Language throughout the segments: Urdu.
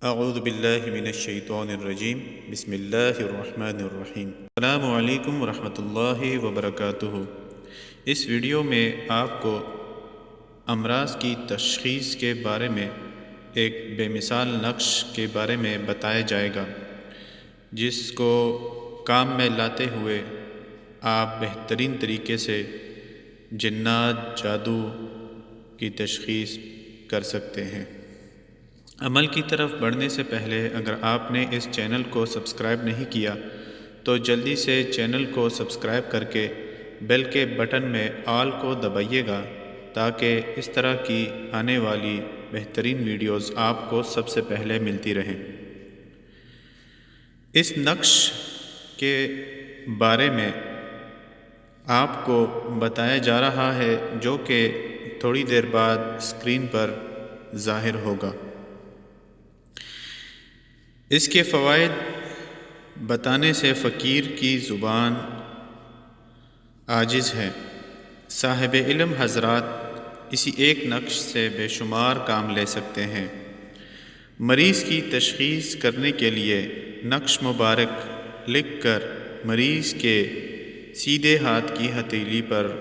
اعوذ باللہ من الشیطان الرجیم بسم اللہ الرحمن الرحیم۔ السلام علیکم ورحمۃ اللہ وبرکاتہ۔ اس ویڈیو میں آپ کو امراض کی تشخیص کے بارے میں ایک بے مثال نقش کے بارے میں بتایا جائے گا، جس کو کام میں لاتے ہوئے آپ بہترین طریقے سے جنات، جادو کی تشخیص کر سکتے ہیں۔ عمل کی طرف بڑھنے سے پہلے اگر آپ نے اس چینل کو سبسکرائب نہیں کیا تو جلدی سے چینل کو سبسکرائب کر کے بیل کے بٹن میں آل کو دبائیے گا، تاکہ اس طرح کی آنے والی بہترین ویڈیوز آپ کو سب سے پہلے ملتی رہیں۔ اس نقش کے بارے میں آپ کو بتایا جا رہا ہے، جو کہ تھوڑی دیر بعد اسکرین پر ظاہر ہوگا۔ اس کے فوائد بتانے سے فقیر کی زبان عاجز ہے۔ صاحب علم حضرات اسی ایک نقش سے بے شمار کام لے سکتے ہیں۔ مریض کی تشخیص کرنے کے لیے نقش مبارک لکھ کر مریض کے سیدھے ہاتھ کی ہتھیلی پر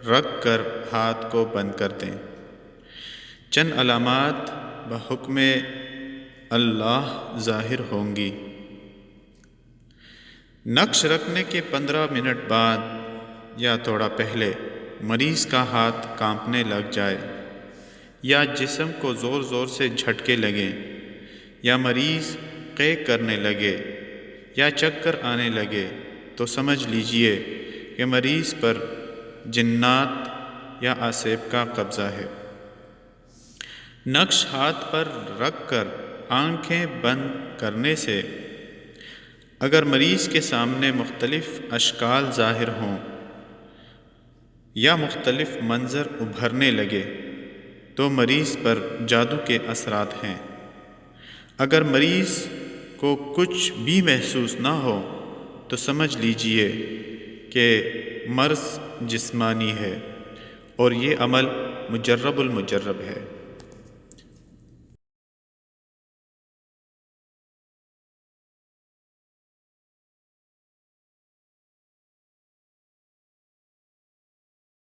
رکھ کر ہاتھ کو بند کر دیں۔ چند علامات بحکم اللہ ظاہر ہوں گی۔ نقش رکھنے کے 15 منٹ بعد یا تھوڑا پہلے مریض کا ہاتھ کانپنے لگ جائے، یا جسم کو زور زور سے جھٹکے لگیں، یا مریض قے کرنے لگے یا چکر آنے لگے، تو سمجھ لیجئے کہ مریض پر جنات یا عصیب کا قبضہ ہے۔ نقش ہاتھ پر رکھ کر آنکھیں بند کرنے سے اگر مریض کے سامنے مختلف اشکال ظاہر ہوں یا مختلف منظر ابھرنے لگے تو مریض پر جادو کے اثرات ہیں۔ اگر مریض کو کچھ بھی محسوس نہ ہو تو سمجھ لیجئے کہ مرض جسمانی ہے، اور یہ عمل مجرب المجرب ہے۔